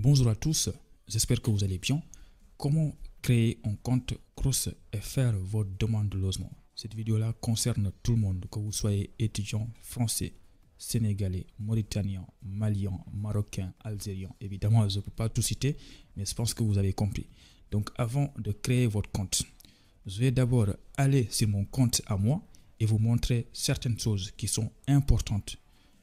Bonjour à tous, j'espère que vous allez bien. Comment créer un compte Crous et faire votre demande de logement? Cette vidéo-là concerne tout le monde, que vous soyez étudiant français, sénégalais, mauritanien, malien, marocain, algérien. Évidemment, je ne peux pas tout citer, mais je pense que vous avez compris. Donc avant de créer votre compte, je vais d'abord aller sur mon compte à moi et vous montrer certaines choses qui sont importantes.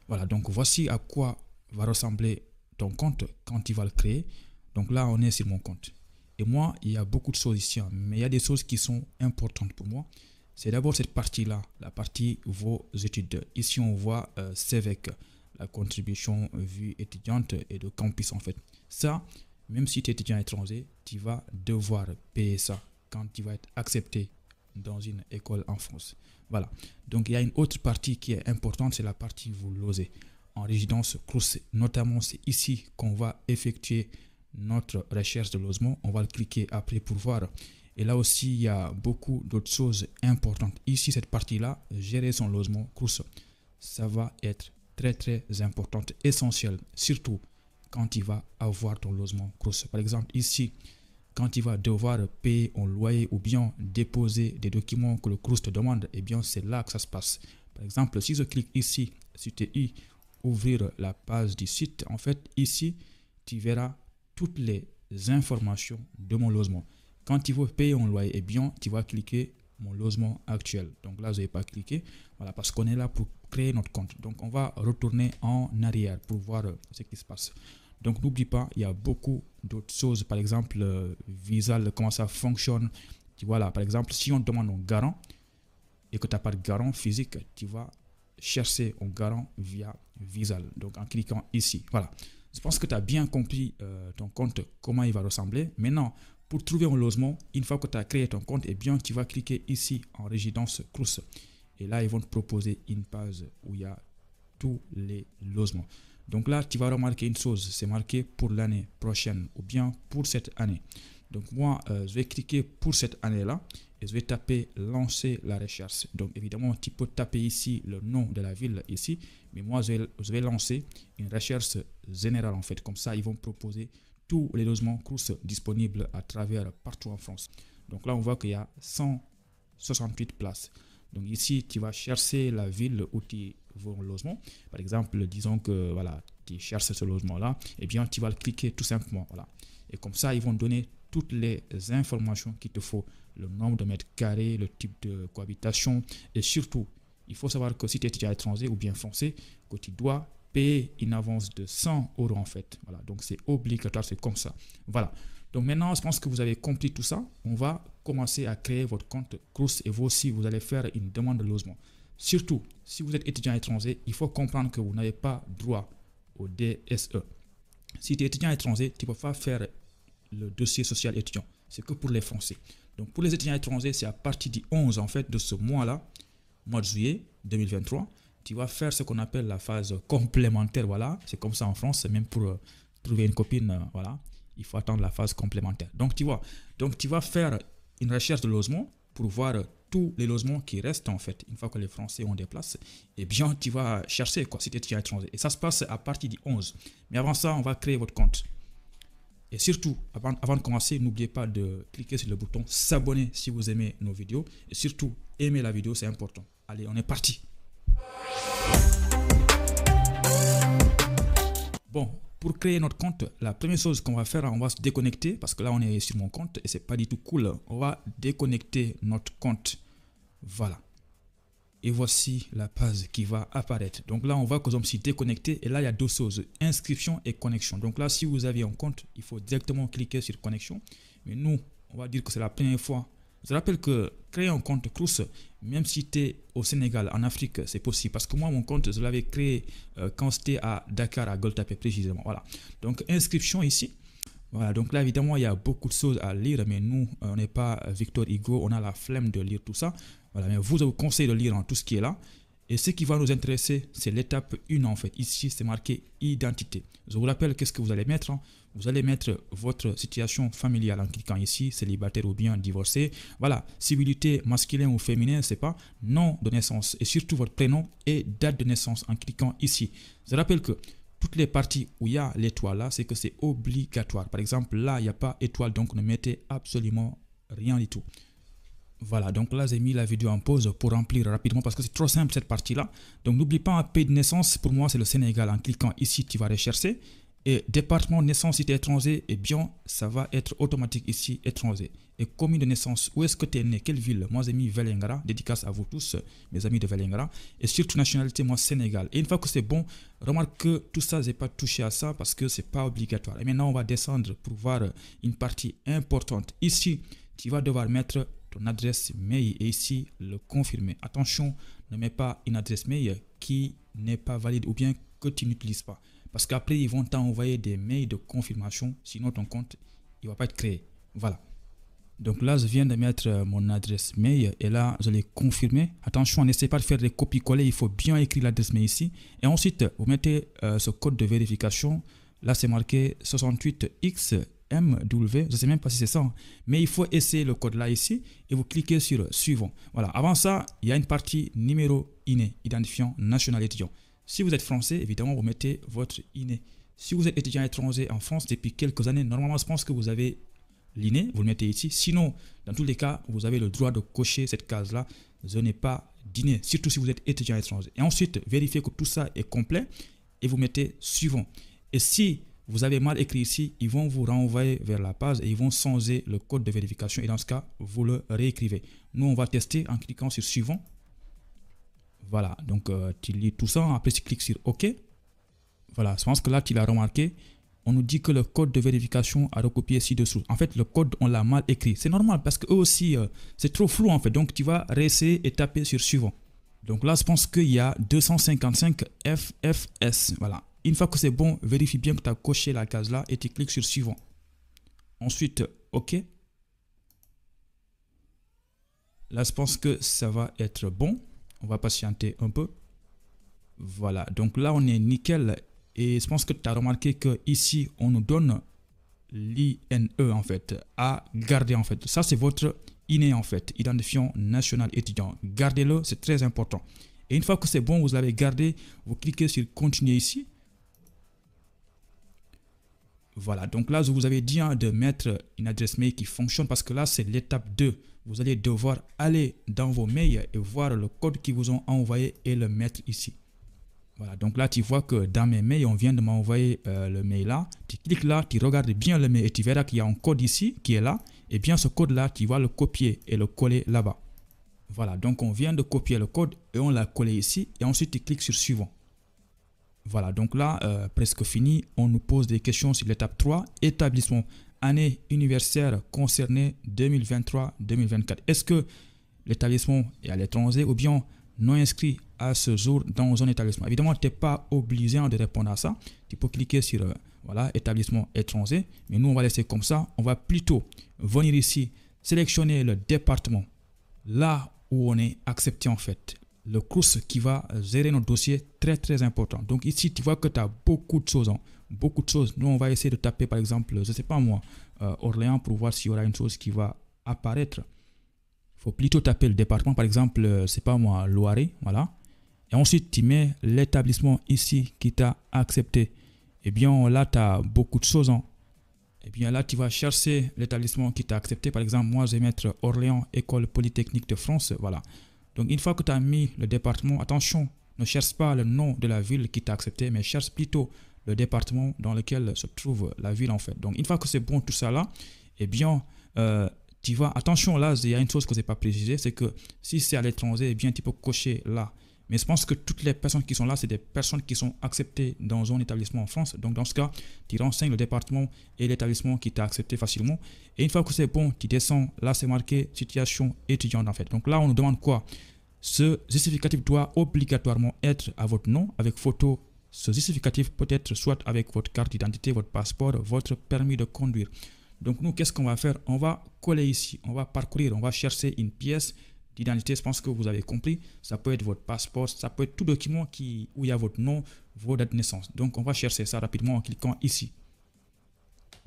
Voilà, donc voici à quoi va ressembler ton compte quand tu vas le créer. Donc là, on est sur mon compte. Et moi, il y a beaucoup de choses ici, mais il y a des choses qui sont importantes pour moi. C'est d'abord cette partie-là, la partie vos études. Ici, on voit CEVEC, la contribution vie étudiante et de campus en fait. Ça, même si tu es étudiant étranger, tu vas devoir payer ça quand tu vas être accepté dans une école en France. Voilà. Donc, il y a une autre partie qui est importante, c'est la partie vous logez en résidence Crous. Notamment, c'est ici qu'on va effectuer notre recherche de logement. On va le cliquer après pour voir. Et là aussi, il y a beaucoup d'autres choses importantes. Ici, cette partie-là, gérer son logement Crous, ça va être très importante, essentiel, surtout quand tu vas avoir ton logement Crous. Par exemple, ici, quand tu vas devoir payer un loyer ou bien déposer des documents que le Crous te demande, eh bien, c'est là que ça se passe. Par exemple, si je clique ici, sur TI, ouvrir la page du site, en fait, ici, tu verras toutes les informations de mon logement. Quand tu veux payer un loyer, eh bien, tu vas cliquer mon logement actuel. Donc là, je ne vais pas cliquer, voilà, parce qu'on est là pour créer notre compte. Donc, on va retourner en arrière pour voir ce qui se passe. Donc, n'oublie pas, il y a beaucoup d'autres choses. Par exemple, Visal, comment ça fonctionne. Tu vois là, par exemple, si on te demande un garant et que tu n'as pas de garant physique, tu vas chercher un garant via Visal. Donc, en cliquant ici. Voilà. Je pense que tu as bien compris ton compte, comment il va ressembler. Maintenant, pour trouver un logement, une fois que tu as créé ton compte, eh bien, tu vas cliquer ici en résidence Crous. Et là, ils vont te proposer une page où il y a tous les logements. Donc là, tu vas remarquer une chose, c'est marqué pour l'année prochaine ou bien pour cette année. Donc moi, je vais cliquer pour cette année-là et je vais taper lancer la recherche. Donc évidemment, tu peux taper ici le nom de la ville ici, mais moi, je vais lancer une recherche générale en fait. Comme ça, ils vont proposer tous les logements Crous disponibles à travers partout en France. Donc là, on voit qu'il y a 168 places. Donc ici, tu vas chercher la ville où tu veux un logement. Par exemple, disons que voilà, tu cherches ce logement-là, eh bien, tu vas le cliquer tout simplement. Voilà. Et comme ça, ils vont donner toutes les informations qu'il te faut. Le nombre de mètres carrés, le type de cohabitation. Et surtout, il faut savoir que si tu es étudiant étranger ou bien français, que tu dois payer une avance de 100 € en fait. Voilà. Donc c'est obligatoire, c'est comme ça. Voilà. Donc maintenant, je pense que vous avez compris tout ça. On va commencer à créer votre compte Crous et vous aussi, vous allez faire une demande de logement. Surtout, si vous êtes étudiant étranger, il faut comprendre que vous n'avez pas droit au DSE. Si tu es étudiant étranger, tu ne peux pas faire le dossier social étudiant. C'est que pour les Français. Donc pour les étudiants étrangers, c'est à partir du 11 en fait de ce mois-là, mois de juillet 2023, tu vas faire ce qu'on appelle la phase complémentaire. Voilà, c'est comme ça en France, même pour trouver une copine, voilà. Il faut attendre la phase complémentaire. Donc, tu vois, tu vas faire une recherche de logement pour voir tous les logements qui restent en fait. Une fois que les Français ont des places, eh bien, tu vas chercher quoi, si tu es étudiant étranger. Et ça se passe à partir du 11. Mais avant ça, on va créer votre compte. Et surtout, avant de commencer, n'oubliez pas de cliquer sur le bouton s'abonner si vous aimez nos vidéos. Et surtout, aimer la vidéo, c'est important. Allez, on est parti. Bon. Pour créer notre compte, la première chose qu'on va faire, on va se déconnecter parce que là, on est sur mon compte et c'est pas du tout cool. On va déconnecter notre compte. Voilà. Et voici la page qui va apparaître. Donc là, on voit que je me suis déconnecté et là, il y a deux choses, inscription et connexion. Donc là, si vous avez un compte, il faut directement cliquer sur connexion. Mais nous, on va dire que c'est la première fois. Je rappelle que créer un compte Crous, même si tu es au Sénégal, en Afrique, c'est possible. Parce que moi, mon compte, je l'avais créé quand c'était à Dakar, à Gueule-Tapée précisément. Voilà. Donc, inscription ici. Voilà. Donc là, évidemment, il y a beaucoup de choses à lire. Mais nous, on n'est pas Victor Hugo. On a la flemme de lire tout ça. Voilà. Mais vous, je vous conseille de lire tout ce qui est là. Et ce qui va nous intéresser, c'est l'étape 1 en fait. Ici, c'est marqué identité. Je vous rappelle qu'est-ce que vous allez mettre. Vous allez mettre votre situation familiale en cliquant ici, célibataire ou bien divorcé. Voilà, civilité masculin ou féminin, c'est pas nom de naissance et surtout votre prénom et date de naissance en cliquant ici. Je rappelle que toutes les parties où il y a l'étoile là, c'est que c'est obligatoire. Par exemple, là, il n'y a pas étoile, donc ne mettez absolument rien du tout. Voilà, donc là, j'ai mis la vidéo en pause pour remplir rapidement parce que c'est trop simple cette partie-là. Donc, n'oublie pas un pays de naissance. Pour moi, c'est le Sénégal. En cliquant ici, tu vas rechercher. Et département de naissance, si tu es étranger, eh bien, ça va être automatique ici, étranger. Et commune de naissance, où est-ce que tu es né? Quelle ville? Moi, j'ai mis Vélingara. Dédicace à vous tous, mes amis de Vélingara. Et surtout, nationalité, moi, Sénégal. Et une fois que c'est bon, remarque que tout ça, je n'ai pas touché à ça parce que ce n'est pas obligatoire. Et maintenant, on va descendre pour voir une partie importante. Ici, tu vas devoir mettre ton adresse mail et ici le confirmer. Attention, ne mets pas une adresse mail qui n'est pas valide ou bien que tu n'utilises pas. Parce qu'après, ils vont t'envoyer des mails de confirmation. Sinon, ton compte, il ne va pas être créé. Voilà. Donc là, je viens de mettre mon adresse mail et là, je l'ai confirmé. Attention, n'essayez pas de faire des copies-coller. Il faut bien écrire l'adresse mail ici. Et ensuite, vous mettez ce code de vérification. Là, c'est marqué 68X. MW, je ne sais même pas si c'est ça, mais il faut essayer le code là ici et vous cliquez sur suivant. Voilà, avant ça, il y a une partie numéro INE, identifiant national étudiant. Si vous êtes français, évidemment, vous mettez votre INE. Si vous êtes étudiant étranger en France depuis quelques années, normalement, je pense que vous avez l'INE, vous le mettez ici. Sinon, dans tous les cas, vous avez le droit de cocher cette case-là. Je n'ai pas d'INE, surtout si vous êtes étudiant étranger. Et ensuite, vérifiez que tout ça est complet et vous mettez suivant. Et si vous avez mal écrit ici, ils vont vous renvoyer vers la page et ils vont changer le code de vérification. Et dans ce cas, vous le réécrivez. Nous, on va tester en cliquant sur suivant. Voilà, donc tu lis tout ça. Après, tu cliques sur OK. Voilà, je pense que là, tu l'as remarqué. On nous dit que le code de vérification a recopié ci-dessous. En fait, le code, on l'a mal écrit. C'est normal parce qu'eux aussi, c'est trop flou en fait. Donc, tu vas réessayer et taper sur suivant. Donc là, je pense qu'il y a 255 FFS. Voilà. Une fois que c'est bon, vérifie bien que tu as coché la case là et tu cliques sur suivant. Ensuite, OK. Là, je pense que ça va être bon. On va patienter un peu. Voilà. Donc là, on est nickel. Et je pense que tu as remarqué que ici, on nous donne l'INE en fait, à garder en fait. Ça, c'est votre INE en fait, identifiant national étudiant. Gardez-le, c'est très important. Et une fois que c'est bon, vous l'avez gardé, vous cliquez sur continuer ici. Voilà, donc là, je vous avais dit de mettre une adresse mail qui fonctionne parce que là, c'est l'étape 2. Vous allez devoir aller dans vos mails et voir le code qu'ils vous ont envoyé et le mettre ici. Voilà, donc là, tu vois que dans mes mails, on vient de m'envoyer le mail là. Tu cliques là, tu regardes bien le mail et tu verras qu'il y a un code ici qui est là. Et bien, ce code-là, tu vas le copier et le coller là-bas. Voilà, donc on vient de copier le code et on l'a collé ici. Et ensuite, tu cliques sur suivant. Voilà, donc là, presque fini. On nous pose des questions sur l'étape 3. Établissement, année universitaire concernée 2023-2024. Est-ce que l'établissement est à l'étranger ou bien non inscrit à ce jour dans un établissement? Évidemment, tu n'es pas obligé de répondre à ça. Tu peux cliquer sur voilà, établissement étranger. Mais nous, on va laisser comme ça. On va plutôt venir ici, sélectionner le département là où on est accepté en fait. Le CROUS qui va gérer notre dossier, très très important. Donc ici, tu vois que tu as beaucoup de choses. Beaucoup de choses. Nous, on va essayer de taper par exemple, je ne sais pas moi, Orléans pour voir s'il y aura une chose qui va apparaître. Il faut plutôt taper le département, par exemple, c'est pas moi, Loiret, voilà. Et ensuite, tu mets l'établissement ici qui t'a accepté. Eh bien, là, tu as beaucoup de choses. Eh bien, là, tu vas chercher l'établissement qui t'a accepté. Par exemple, moi, je vais mettre Orléans, École Polytechnique de France, voilà. Donc, une fois que tu as mis le département, attention, ne cherche pas le nom de la ville qui t'a accepté, mais cherche plutôt le département dans lequel se trouve la ville, en fait. Donc, une fois que c'est bon, tout ça là, eh bien, tu vas, attention, là, il y a une chose que je n'ai pas précisé, c'est que si c'est à l'étranger, eh bien, tu peux cocher là. Mais je pense que toutes les personnes qui sont là, c'est des personnes qui sont acceptées dans un établissement en France. Donc, dans ce cas, tu renseignes le département et l'établissement qui t'a accepté facilement. Et une fois que c'est bon, tu descends. Là, c'est marqué situation étudiante en fait. Donc là, on nous demande quoi? Ce justificatif doit obligatoirement être à votre nom avec photo. Ce justificatif peut être soit avec votre carte d'identité, votre passeport, votre permis de conduire. Donc, nous, qu'est-ce qu'on va faire? On va coller ici. On va parcourir. On va chercher une pièce d'identité, je pense que vous avez compris. Ça peut être votre passeport, ça peut être tout document où il y a votre nom, vos dates de naissance. Donc, on va chercher ça rapidement en cliquant ici.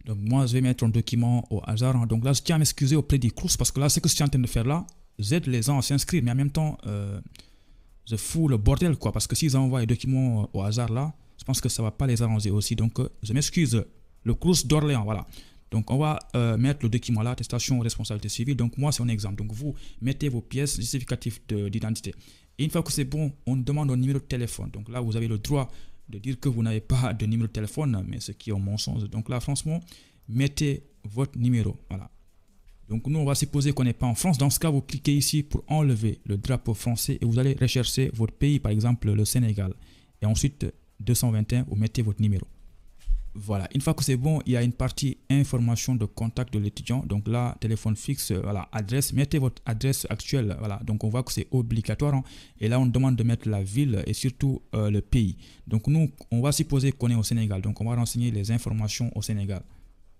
Donc, moi, je vais mettre un document au hasard. Donc là, je tiens à m'excuser auprès du CROUS parce que là, ce que je suis en train de faire là, j'aide les gens à s'inscrire, mais en même temps, je fous le bordel, quoi. Parce que s'ils envoient un document au hasard là, Je pense que ça ne va pas les arranger aussi. Donc, je m'excuse. Le Crous d'Orléans, voilà. Donc, on va mettre le document là, attestation responsabilité civile. Donc, moi, c'est un exemple. Donc, vous mettez vos pièces justificatives d'identité. Et une fois que c'est bon, on demande un numéro de téléphone. Donc là, vous avez le droit de dire que vous n'avez pas de numéro de téléphone, mais ce qui est un mensonge. Donc là, franchement, mettez votre numéro. Voilà. Donc nous, on va supposer qu'on n'est pas en France. Dans ce cas, vous cliquez ici pour enlever le drapeau français et vous allez rechercher votre pays, par exemple le Sénégal. Et ensuite, 221, vous mettez votre numéro. Voilà, une fois que c'est bon, il y a une partie information de contact de l'étudiant. Donc là, téléphone fixe, voilà, adresse, mettez votre adresse actuelle. Voilà, donc on voit que c'est obligatoire. Hein. Et là, on demande de mettre la ville et surtout le pays. Donc nous, on va supposer qu'on est au Sénégal. Donc on va renseigner les informations au Sénégal.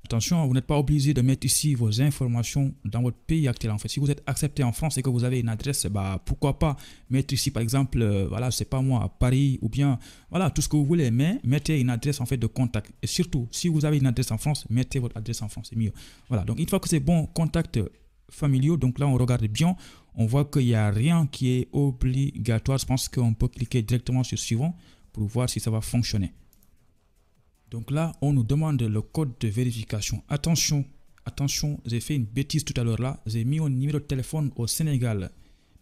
Attention, vous n'êtes pas obligé de mettre ici vos informations dans votre pays actuel. En fait, si vous êtes accepté en France et que vous avez une adresse, bah, pourquoi pas mettre ici, par exemple, voilà, c'est pas moi, à Paris ou bien, voilà, tout ce que vous voulez, mais mettez une adresse en fait de contact. Et surtout, si vous avez une adresse en France, mettez votre adresse en France, c'est mieux. Voilà, donc une fois que c'est bon, contact familiaux, donc là, on regarde bien, on voit qu'il n'y a rien qui est obligatoire. Je pense qu'on peut cliquer directement sur suivant pour voir si ça va fonctionner. Donc là, on nous demande le code de vérification. Attention, attention, j'ai fait une bêtise tout à l'heure là. J'ai mis un numéro de téléphone au Sénégal.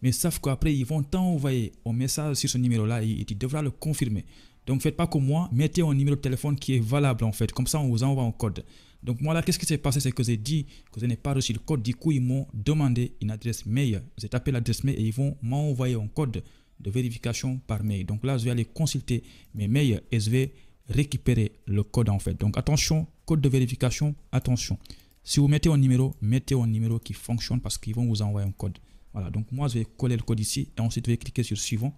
Mais sauf qu'après, ils vont t'envoyer un message sur ce numéro-là et tu devras le confirmer. Donc, faites pas comme moi, mettez un numéro de téléphone qui est valable en fait. Comme ça, on vous envoie un code. Donc, moi là, qu'est-ce qui s'est passé? C'est que j'ai dit que je n'ai pas reçu le code. Du coup, ils m'ont demandé une adresse mail. J'ai tapé l'adresse mail et ils vont m'envoyer un code de vérification par mail. Donc là, je vais aller consulter mes mails et je vais récupérer le code en fait. Donc attention, code de vérification, attention. Si vous mettez un numéro, mettez un numéro qui fonctionne parce qu'ils vont vous envoyer un code. Voilà, donc moi je vais coller le code ici et ensuite je vais cliquer sur suivant.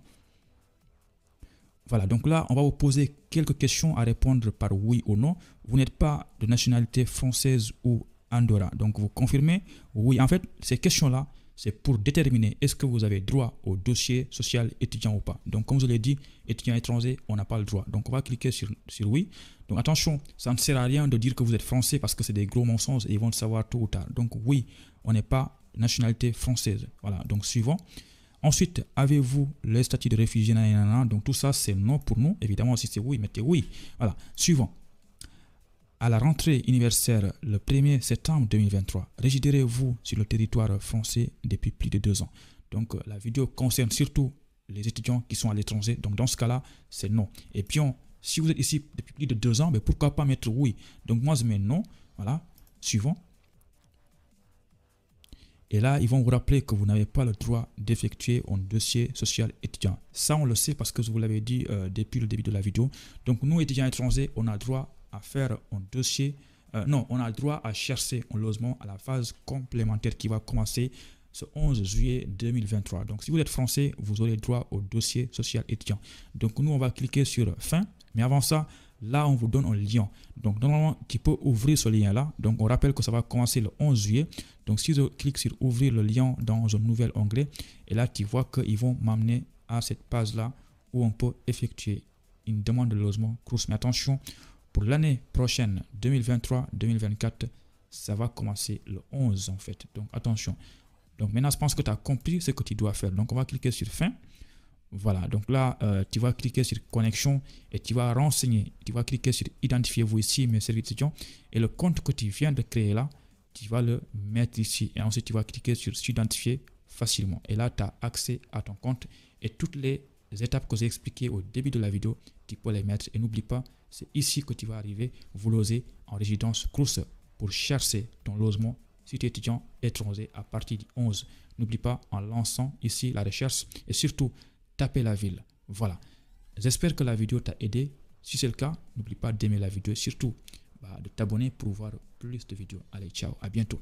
Voilà, donc là on va vous poser quelques questions à répondre par oui ou non. Vous n'êtes pas de nationalité française ou andorra. Donc vous confirmez oui. En fait, ces questions-là, c'est pour déterminer est-ce que vous avez droit au dossier social étudiant ou pas. Donc, comme je l'ai dit, étudiant étranger, on n'a pas le droit. Donc, on va cliquer sur oui. Donc, attention, ça ne sert à rien de dire que vous êtes français parce que c'est des gros mensonges et ils vont le savoir tôt ou tard. Donc, oui, on n'est pas nationalité française. Voilà, donc suivant. Ensuite, avez-vous le statut de réfugié? Donc, tout ça, c'est non pour nous. Évidemment, si c'est oui, mettez oui. Voilà, suivant. À la rentrée universitaire le 1er septembre 2023, résiderez-vous sur le territoire français depuis plus de 2 ans? Donc la vidéo concerne surtout les étudiants qui sont à l'étranger. Donc dans ce cas-là, c'est non. Et puis si vous êtes ici depuis plus de 2 ans, mais pourquoi pas mettre oui? Donc moi je mets non. Voilà. Suivant. Et là, ils vont vous rappeler que vous n'avez pas le droit d'effectuer un dossier social étudiant. Ça, on le sait parce que je vous l'avais dit depuis le début de la vidéo. Donc nous, étudiants étrangers, on a le droit à faire un dossier, on a le droit à chercher un logement à la phase complémentaire qui va commencer ce 11 juillet 2023. Donc, si vous êtes français, vous aurez droit au dossier social étudiant. Donc, nous, on va cliquer sur fin. Mais avant ça, là, on vous donne un lien. Donc, normalement, tu peux ouvrir ce lien-là. Donc, on rappelle que ça va commencer le 11 juillet. Donc, si je clique sur ouvrir le lien dans un nouvel onglet, et là, tu vois qu'ils vont m'amener à cette page-là où on peut effectuer une demande de logement Crous. Mais attention, pour l'année prochaine, 2023-2024, ça va commencer le 11 en fait. Donc attention. Donc maintenant, je pense que tu as compris ce que tu dois faire. Donc on va cliquer sur fin. Voilà. Donc là, tu vas cliquer sur connexion et tu vas renseigner. Tu vas cliquer sur identifiez-vous ici, mes services étudiants. Et le compte que tu viens de créer là, tu vas le mettre ici. Et ensuite, tu vas cliquer sur s'identifier facilement. Et là, tu as accès à ton compte et toutes les étapes que j'ai expliquées au début de la vidéo, tu peux les mettre. Et n'oublie pas, c'est ici que tu vas arriver, vous loger en résidence Crous pour chercher ton logement si tu es étudiant étranger à partir du 11. N'oublie pas en lançant ici la recherche et surtout taper la ville. Voilà. J'espère que la vidéo t'a aidé. Si c'est le cas, n'oublie pas d'aimer la vidéo et surtout de t'abonner pour voir plus de vidéos. Allez, ciao, à bientôt.